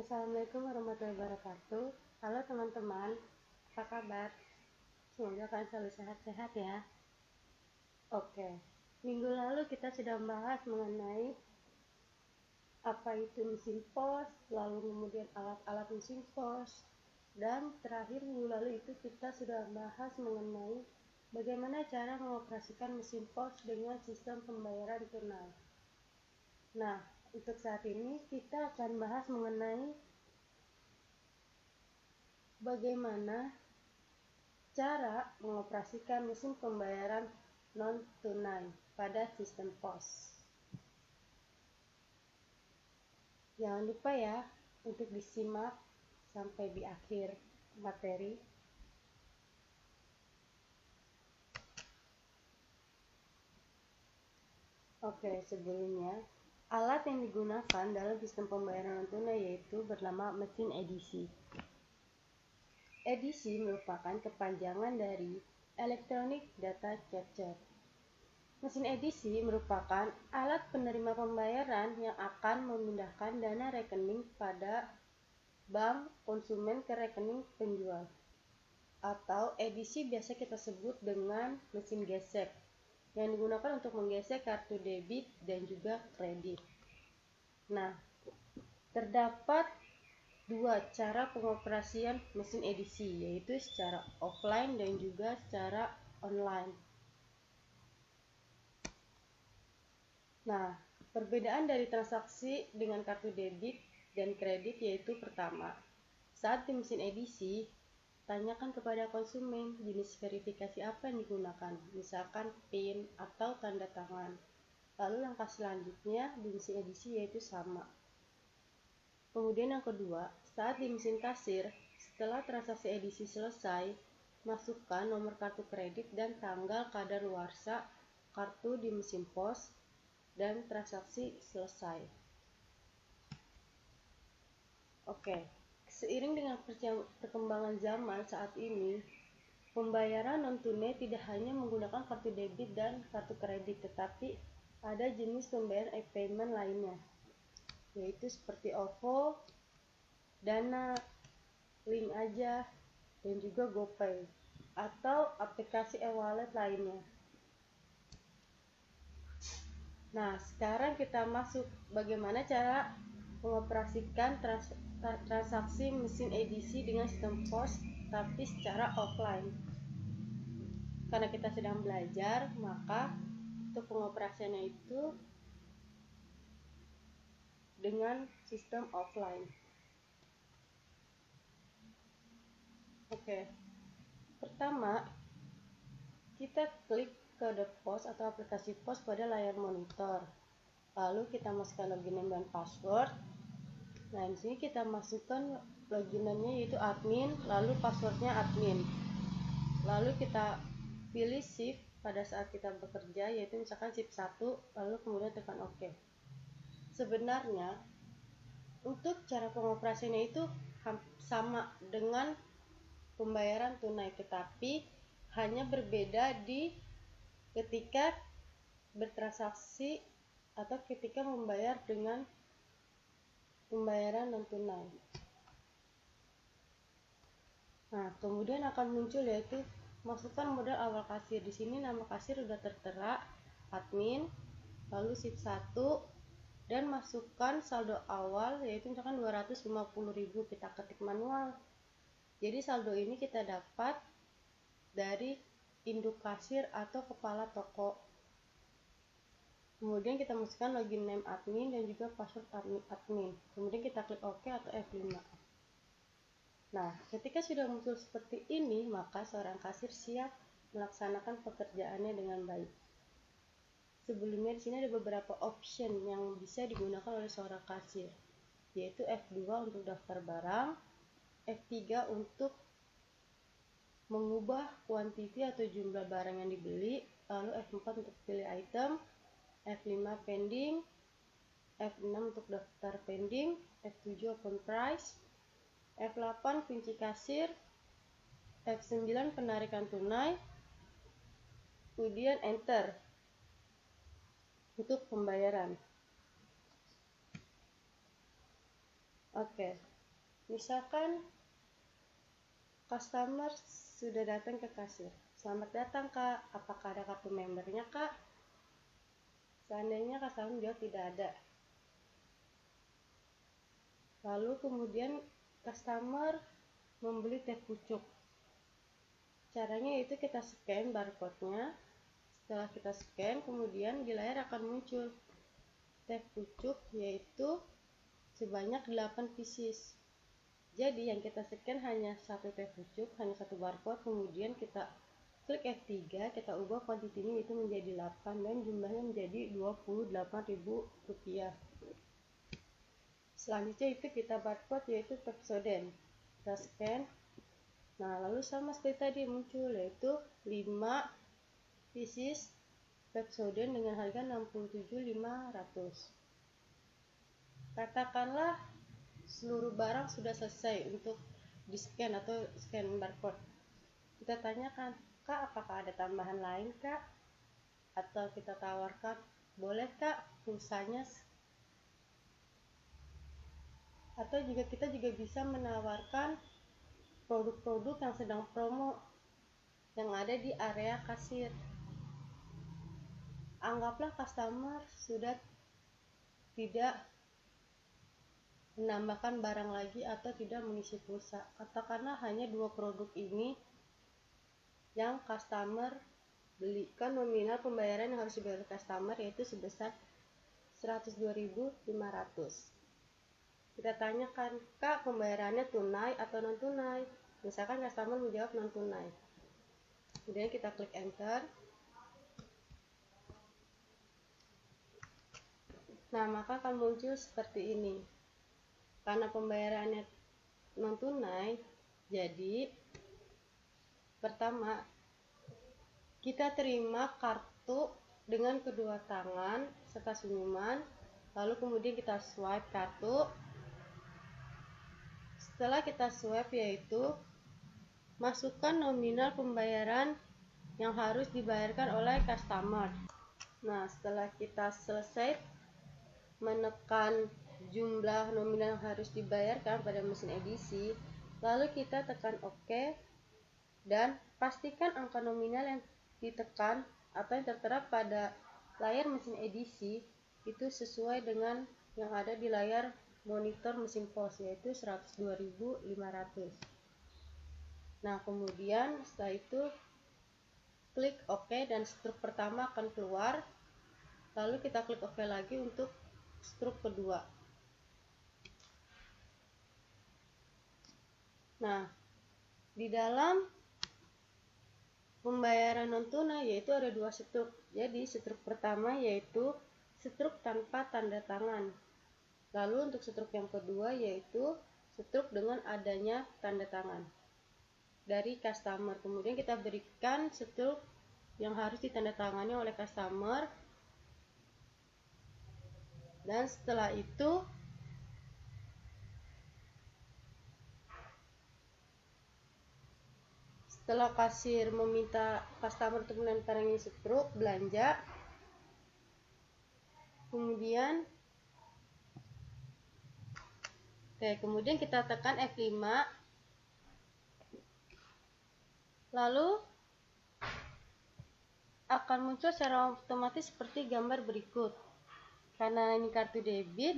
Assalamualaikum warahmatullahi wabarakatuh. Halo teman-teman, apa kabar? Semoga kalian selalu sehat-sehat ya. Oke, minggu lalu kita sudah membahas mengenai apa itu mesin pos, lalu kemudian alat-alat mesin pos, dan terakhir minggu lalu itu kita sudah membahas mengenai bagaimana cara mengoperasikan mesin pos dengan sistem pembayaran tunai. Nah, untuk saat ini kita akan bahas mengenai bagaimana cara mengoperasikan mesin pembayaran non-tunai pada sistem pos. Jangan lupa ya untuk disimak sampai di akhir materi. Oke, sebelumnya alat yang digunakan dalam sistem pembayaran non-tunai yaitu bernama mesin edisi. Edisi merupakan kepanjangan dari Electronic Data Capture. Mesin edisi merupakan alat penerima pembayaran yang akan memindahkan dana rekening pada bank konsumen ke rekening penjual. Atau edisi biasa kita sebut dengan mesin gesek, yang digunakan untuk menggesek kartu debit dan juga kredit. Nah, terdapat dua cara pengoperasian mesin edisi, yaitu secara offline dan juga secara online. Nah, perbedaan dari transaksi dengan kartu debit dan kredit yaitu pertama, saat di mesin edisi, tanyakan kepada konsumen jenis verifikasi apa yang digunakan, misalkan PIN atau tanda tangan. Lalu langkah selanjutnya di mesin edisi yaitu sama. Kemudian yang kedua, saat di mesin kasir, setelah transaksi edisi selesai, masukkan nomor kartu kredit dan tanggal kadaluarsa kartu di mesin pos dan transaksi selesai. Oke, seiring dengan perkembangan zaman saat ini, pembayaran non-tunai tidak hanya menggunakan kartu debit dan kartu kredit, tetapi ada jenis pembayaran e-payment lainnya, yaitu seperti OVO, Dana, Link Aja, dan juga GoPay, atau aplikasi e-wallet lainnya. Nah, sekarang kita masuk bagaimana cara mengoperasikan transaksi mesin edisi dengan sistem pos tapi secara offline. Karena kita sedang belajar, maka untuk pengoperasiannya itu dengan sistem offline. Oke. Pertama, kita klik ke The Pos atau aplikasi pos pada layar monitor. Lalu kita masukkan login name dan password. Nah, di sini kita masukkan login name-nya yaitu admin, lalu passwordnya admin. Lalu kita pilih shift pada saat kita bekerja, yaitu misalkan shift 1, lalu kemudian tekan OK. Sebenarnya untuk cara pengoperasiannya itu sama dengan pembayaran tunai, tetapi hanya berbeda di ketika bertransaksi atau ketika membayar dengan pembayaran non tunai. Nah, kemudian akan muncul yaitu masukkan modal awal kasir. Di sini nama kasir sudah tertera admin, lalu shift 1 dan masukkan saldo awal yaitu misalkan 250.000, kita ketik manual. Jadi saldo ini kita dapat dari induk kasir atau kepala toko. Kemudian kita masukkan login name admin dan juga password admin. Kemudian kita klik OK atau F5. Nah, ketika sudah muncul seperti ini, maka seorang kasir siap melaksanakan pekerjaannya dengan baik. Sebelumnya di sini ada beberapa option yang bisa digunakan oleh seorang kasir, yaitu F2 untuk daftar barang, F3 untuk mengubah kuantiti atau jumlah barang yang dibeli, lalu F4 untuk pilih item, F5 pending, F6 untuk daftar pending, F7 open price, F8 kunci kasir, F9 penarikan tunai, kemudian enter untuk pembayaran. Oke, Misalkan customer sudah datang ke kasir. Selamat datang Kak, apakah ada kartu membernya Kak? Seandainya customer jawab tidak ada. Lalu kemudian customer membeli teh pucuk. Caranya yaitu kita scan barcode-nya. Setelah kita scan, kemudian di layar akan muncul teh pucuk yaitu sebanyak 8 pieces. Jadi yang kita scan hanya satu teh pucuk, hanya satu barcode, kemudian kita klik F3, kita ubah kuantitinya itu menjadi 8 dan jumlahnya menjadi Rp28.000. Selanjutnya itu kita barcode yaitu Pepsodent. Kita scan. Nah, lalu sama seperti tadi muncul yaitu 5 pieces Pepsodent dengan harga Rp67.500. Katakanlah seluruh barang sudah selesai untuk di scan atau scan barcode. Kita tanyakan, Kak, apakah ada tambahan lain Kak? Atau kita tawarkan, boleh Kak pulsanya? Atau juga kita juga bisa menawarkan produk-produk yang sedang promo yang ada di area kasir. Anggaplah customer sudah tidak menambahkan barang lagi atau tidak mengisi pulsa. Katakanlah hanya 2 produk ini yang customer beli. Kan nominal pembayaran yang harus dibayar customer yaitu sebesar Rp102.500. Kita tanyakan, Kak, pembayarannya tunai atau non tunai? Misalkan customer menjawab non tunai. Kemudian kita klik enter. Nah, maka akan muncul seperti ini. Karena pembayarannya non tunai, jadi pertama kita terima kartu dengan kedua tangan serta senyuman, lalu kemudian kita swipe kartu. Setelah kita swipe yaitu masukkan nominal pembayaran yang harus dibayarkan oleh customer. Nah, setelah kita selesai menekan jumlah nominal yang harus dibayarkan pada mesin edisi, lalu kita tekan OK dan pastikan angka nominal yang ditekan atau yang tertera pada layar mesin edisi itu sesuai dengan yang ada di layar monitor mesin pos, yaitu Rp102.500. Nah, kemudian setelah itu klik OK dan struk pertama akan keluar, lalu kita klik OK lagi untuk struk kedua. Nah, di dalam pembayaran non tunai yaitu ada 2 struk. Jadi struk pertama yaitu struk tanpa tanda tangan. Lalu untuk struk yang kedua yaitu struk dengan adanya tanda tangan dari customer. Kemudian kita berikan struk yang harus ditandatangani oleh customer. Dan setelah itu setelah kasir meminta customer untuk menandatangani struk belanja, kemudian kita tekan F5, lalu akan muncul secara otomatis seperti gambar berikut. Karena ini kartu debit,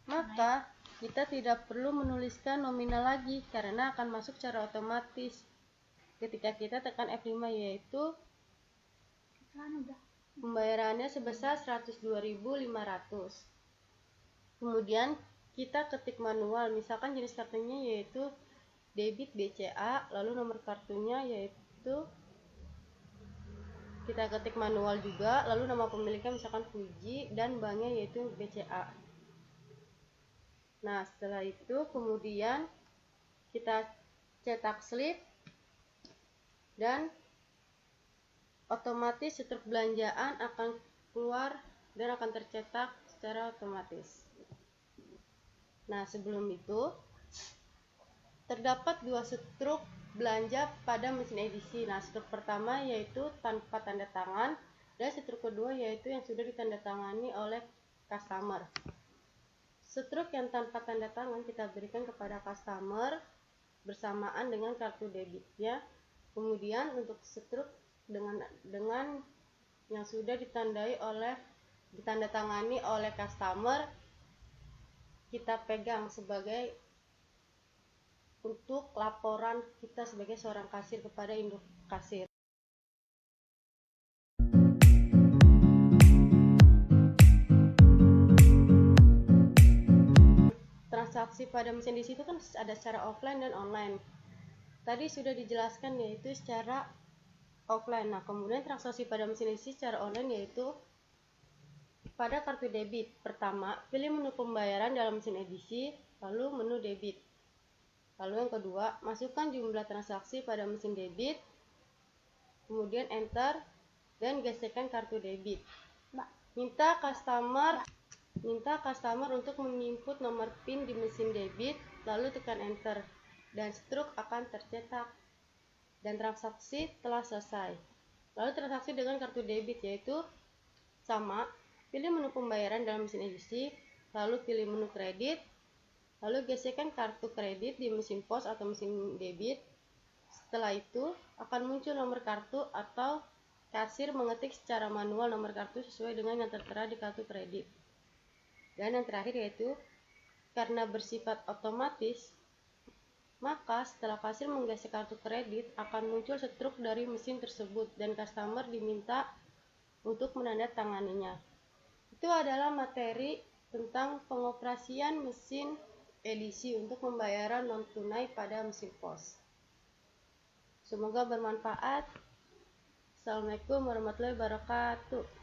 maka kita tidak perlu menuliskan nominal lagi karena akan masuk secara otomatis ketika kita tekan F5, yaitu pembayarannya sebesar Rp102.500. Kemudian kita ketik manual, misalkan jenis kartunya yaitu debit BCA, lalu nomor kartunya yaitu kita ketik manual juga, lalu nama pemiliknya misalkan Fuji dan banknya yaitu BCA. Nah, setelah itu kemudian kita cetak slip dan otomatis struk belanjaan akan keluar dan akan tercetak secara otomatis. Nah, sebelum itu terdapat 2 struk belanja pada mesin edisi. Nah, struk pertama yaitu tanpa tanda tangan dan struk kedua yaitu yang sudah ditandatangani oleh customer. Struk yang tanpa tanda tangan kita berikan kepada customer bersamaan dengan kartu debitnya. Kemudian untuk struk dengan yang sudah ditandatangani oleh customer, kita pegang sebagai untuk laporan kita sebagai seorang kasir kepada induk kasir. Transaksi pada mesin di situ kan ada secara offline dan online. Tadi sudah dijelaskan yaitu secara offline. Nah, kemudian transaksi pada mesin edisi secara online yaitu pada kartu debit. Pertama, pilih menu pembayaran dalam mesin edisi, lalu menu debit. Lalu yang kedua, masukkan jumlah transaksi pada mesin debit, kemudian enter dan gesekkan kartu debit. Minta customer untuk menginput nomor PIN di mesin debit, lalu tekan enter dan struk akan tercetak dan transaksi telah selesai. Lalu transaksi dengan kartu debit yaitu sama, pilih menu pembayaran dalam mesin edisi, lalu pilih menu kredit, lalu gesekkan kartu kredit di mesin pos atau mesin debit. Setelah itu akan muncul nomor kartu atau kasir mengetik secara manual nomor kartu sesuai dengan yang tertera di kartu kredit. Dan yang terakhir yaitu karena bersifat otomatis, maka setelah kasir menggesek kartu kredit akan muncul struk dari mesin tersebut dan customer diminta untuk menandatanganinya. Itu adalah materi tentang pengoperasian mesin edisi untuk pembayaran non tunai pada mesin pos. Semoga bermanfaat. Assalamualaikum warahmatullahi wabarakatuh.